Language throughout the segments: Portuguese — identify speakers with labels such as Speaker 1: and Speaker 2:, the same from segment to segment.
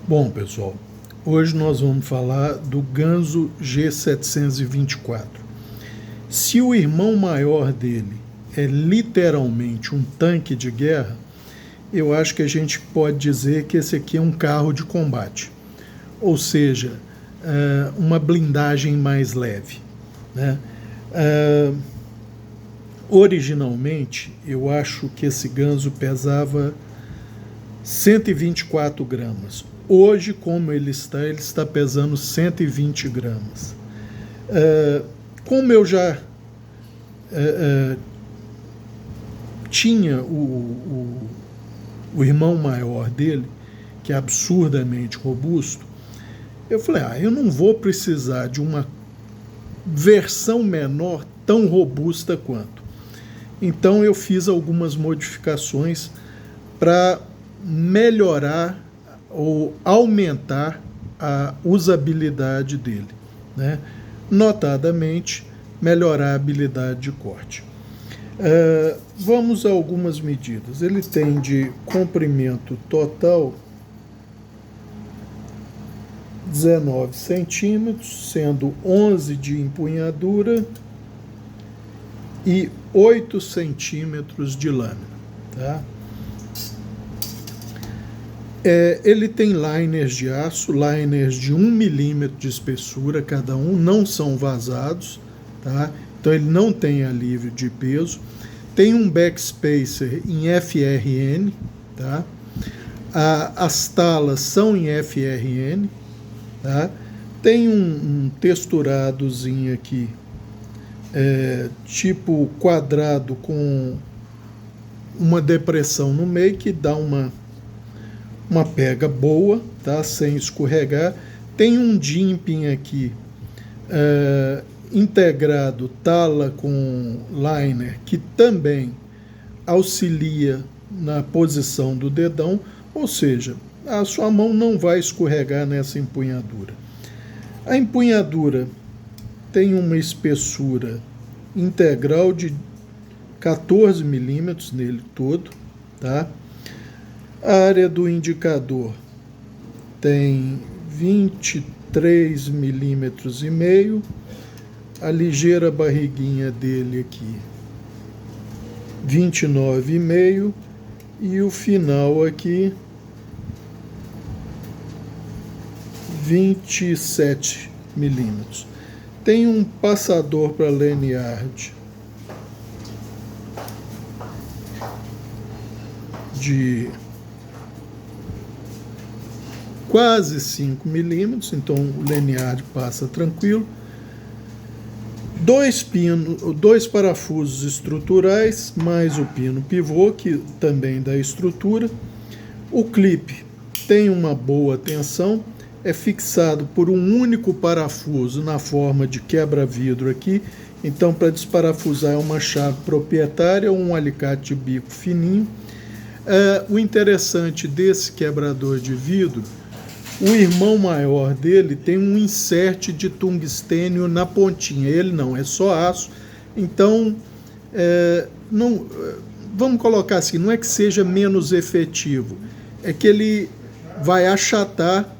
Speaker 1: Bom, pessoal, hoje nós vamos falar do Ganso G724. Se o irmão maior dele é literalmente um tanque de guerra, eu acho que a gente pode dizer que esse aqui é um carro de combate, ou seja, uma blindagem mais leve, né? Originalmente, eu acho que esse Ganso pesava 124 gramas. Hoje, como ele está pesando 120 gramas. Como eu já tinha o irmão maior dele, que é absurdamente robusto, eu falei, eu não vou precisar de uma versão menor tão robusta quanto. Então eu fiz algumas modificações para melhorar ou aumentar a usabilidade dele, né? Notadamente, melhorar a habilidade de corte. Vamos a algumas medidas. Ele tem de comprimento total 19 centímetros, sendo 11 de empunhadura e 8 centímetros de lâmina, tá? Ele tem liners de aço, liners de 1 milímetro de espessura cada um, não são vazados, tá? Então ele não tem alívio de peso. Tem um backspacer em FRN, tá? As talas são em FRN, tá? Tem um texturadozinho aqui, tipo quadrado com uma depressão no meio que dá uma pega boa, tá? Sem escorregar. Tem um jimping aqui integrado, tala com liner, que também auxilia na posição do dedão, ou seja, a sua mão não vai escorregar nessa empunhadura. A empunhadura tem uma espessura integral de 14 milímetros nele todo, tá? A área do indicador tem 23 milímetros e meio, a ligeira barriguinha dele aqui 29,5 e o final aqui 27 milímetros. Tem um passador para lanyard de quase 5 milímetros, então o lanyard passa tranquilo. Dois parafusos estruturais, mais o pino pivô, que também dá estrutura. O clipe tem uma boa tensão, é fixado por um único parafuso na forma de quebra-vidro aqui. Então, para desparafusar é uma chave proprietária ou um alicate de bico fininho. O interessante desse quebrador de vidro, o irmão maior dele tem um insert de tungstênio na pontinha. Ele não, é só aço. Então, não, vamos colocar assim, não é que seja menos efetivo, é que ele vai achatar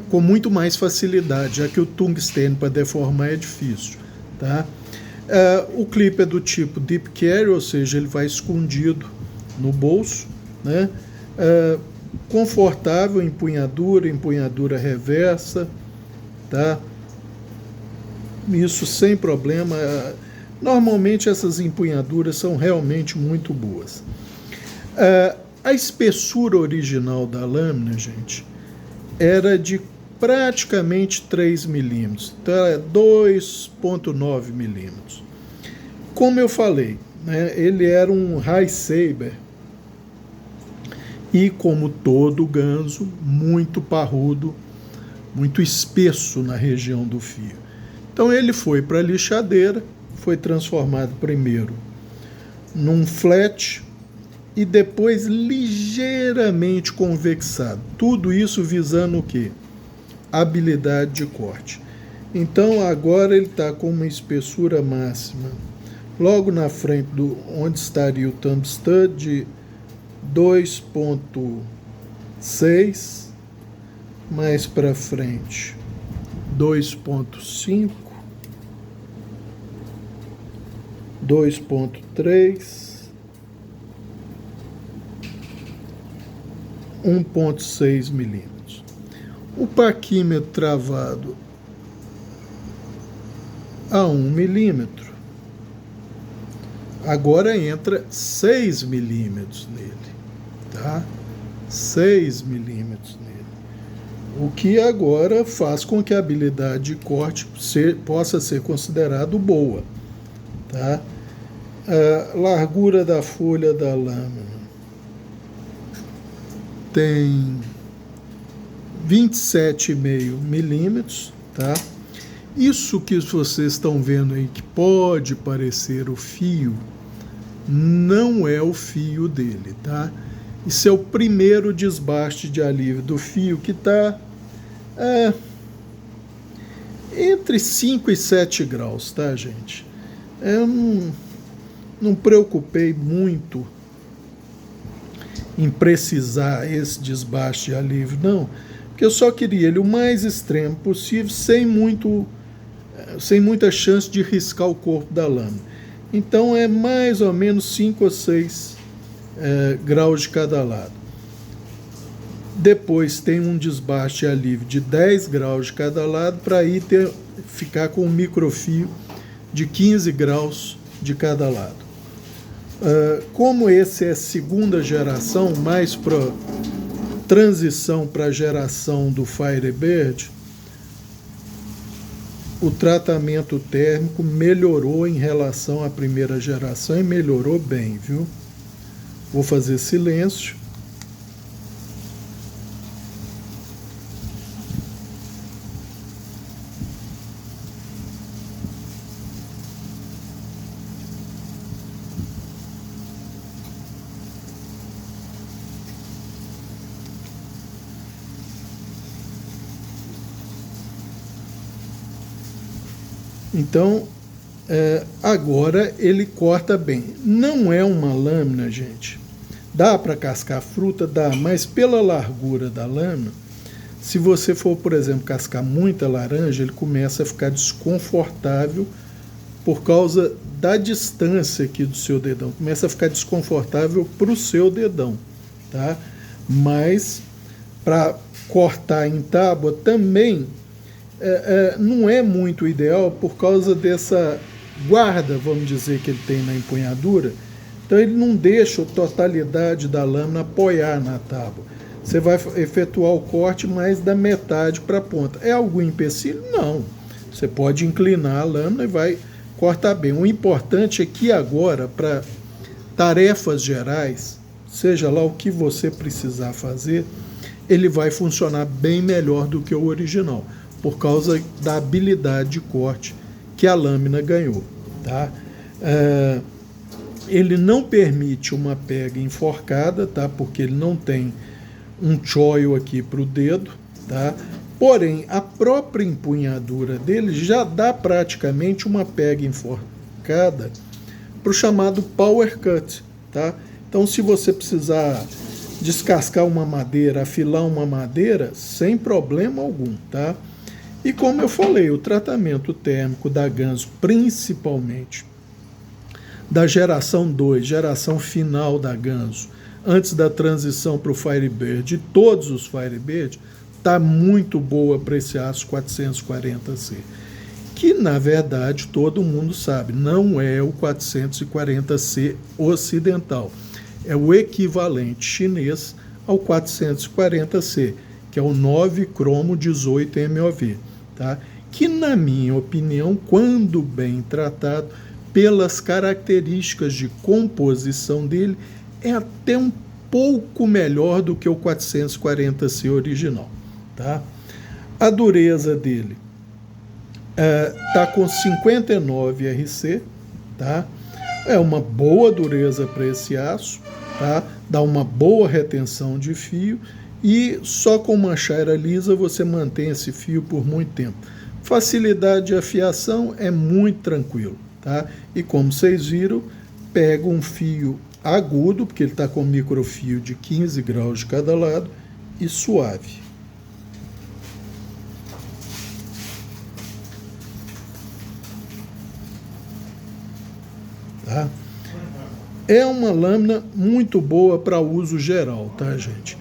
Speaker 1: com muito mais facilidade, já que o tungstênio para deformar é difícil, tá? O clipe é do tipo deep carry, ou seja, ele vai escondido no bolso, né? Confortável, empunhadura reversa, tá? Isso sem problema. Normalmente essas empunhaduras são realmente muito boas. A espessura original da lâmina, gente, era de praticamente 3 milímetros, então é 2,9 milímetros. Como eu falei, né, ele era um high saber e, como todo ganso, muito parrudo, muito espesso na região do fio. Então ele foi para a lixadeira, foi transformado primeiro num flat e depois ligeiramente convexado. Tudo isso visando o quê? Habilidade de corte. Então agora ele está com uma espessura máxima logo na frente onde estaria o thumb stud de 2,5 6, mais para frente 2,5, 2,3, 1,6 milímetros. O paquímetro travado a 1 milímetro, agora entra 6 milímetros nele, tá? 6 milímetros nele. O que agora faz com que a habilidade de corte possa ser considerado boa, tá? A largura da folha da lâmina tem 27,5 milímetros, tá? Isso que vocês estão vendo aí, que pode parecer o fio, não é o fio dele, tá? Isso é o primeiro desbaste de alívio do fio, que está entre 5 e 7 graus, tá, gente? Eu não preocupei muito em precisar esse desbaste de alívio, não, porque eu só queria ele o mais extremo possível, sem muita chance de riscar o corpo da lâmina. Então é mais ou menos 5 ou 6 graus de cada lado. Depois tem um desbaste de alívio de 10 graus de cada lado, para aí ficar com um microfio de 15 graus de cada lado. Como esse é segunda geração, mais para transição para a geração do Firebird, o tratamento térmico melhorou em relação à primeira geração e melhorou bem, viu? Vou fazer silêncio. Então, agora ele corta bem. Não é uma lâmina, gente. Dá para cascar fruta? Dá, mas pela largura da lâmina, se você for, por exemplo, cascar muita laranja, ele começa a ficar desconfortável por causa da distância aqui do seu dedão. Começa a ficar desconfortável para o seu dedão, tá? Mas para cortar em tábua também não é muito ideal por causa dessa guarda, vamos dizer, que ele tem na empunhadura. Então ele não deixa a totalidade da lâmina apoiar na tábua. Você vai efetuar o corte mais da metade para a ponta. É algum empecilho? Não. Você pode inclinar a lâmina e vai cortar bem. O importante é que agora, para tarefas gerais, seja lá o que você precisar fazer, ele vai funcionar bem melhor do que o original, por causa da habilidade de corte que a lâmina ganhou, tá? Ele não permite uma pega enforcada, tá? Porque ele não tem um choil aqui para o dedo, tá? Porém, a própria empunhadura dele já dá praticamente uma pega enforcada para o chamado power cut, tá? Então, se você precisar descascar uma madeira, afilar uma madeira, sem problema algum, tá? E como eu falei, o tratamento térmico da Ganzo, principalmente da geração 2, geração final da Ganzo, antes da transição para o Firebird, de todos os Firebird, está muito boa para esse aço 440C, que na verdade todo mundo sabe, não é o 440C ocidental, é o equivalente chinês ao 440C, que é o 9 cromo 18 MOV, tá? Que na minha opinião, quando bem tratado, pelas características de composição dele, é até um pouco melhor do que o 440C original, tá? A dureza dele tá com 59 RC, tá? É uma boa dureza para esse aço, tá? Dá uma boa retenção de fio e só com uma chaira lisa você mantém esse fio por muito tempo. Facilidade de afiação é muito tranquilo, tá? E como vocês viram, pega um fio agudo, porque ele está com microfio de 15 graus de cada lado, e suave. Tá? É uma lâmina muito boa para uso geral, tá, gente?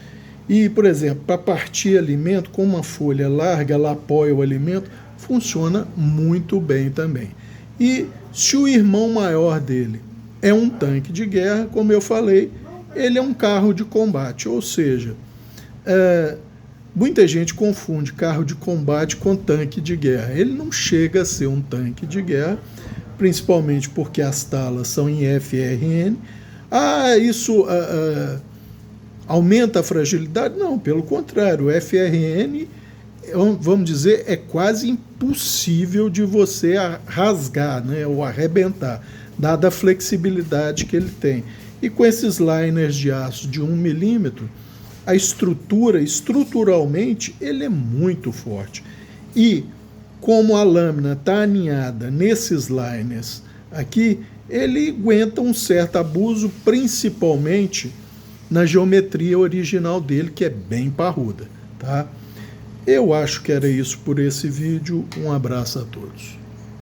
Speaker 1: E, por exemplo, para partir alimento, com uma folha larga, ela apoia o alimento, funciona muito bem também. E se o irmão maior dele é um tanque de guerra, como eu falei, ele é um carro de combate, ou seja, muita gente confunde carro de combate com tanque de guerra. Ele não chega a ser um tanque de guerra, principalmente porque as talas são em FRN. Isso aumenta a fragilidade? Não, pelo contrário, o FRN, vamos dizer, é quase impossível de você rasgar, né, ou arrebentar, dada a flexibilidade que ele tem. E com esses liners de aço de 1 milímetro, a estrutura, estruturalmente, ele é muito forte. E como a lâmina está aninhada nesses liners aqui, ele aguenta um certo abuso, principalmente na geometria original dele, que é bem parruda, tá? Eu acho que era isso por esse vídeo. Um abraço a todos.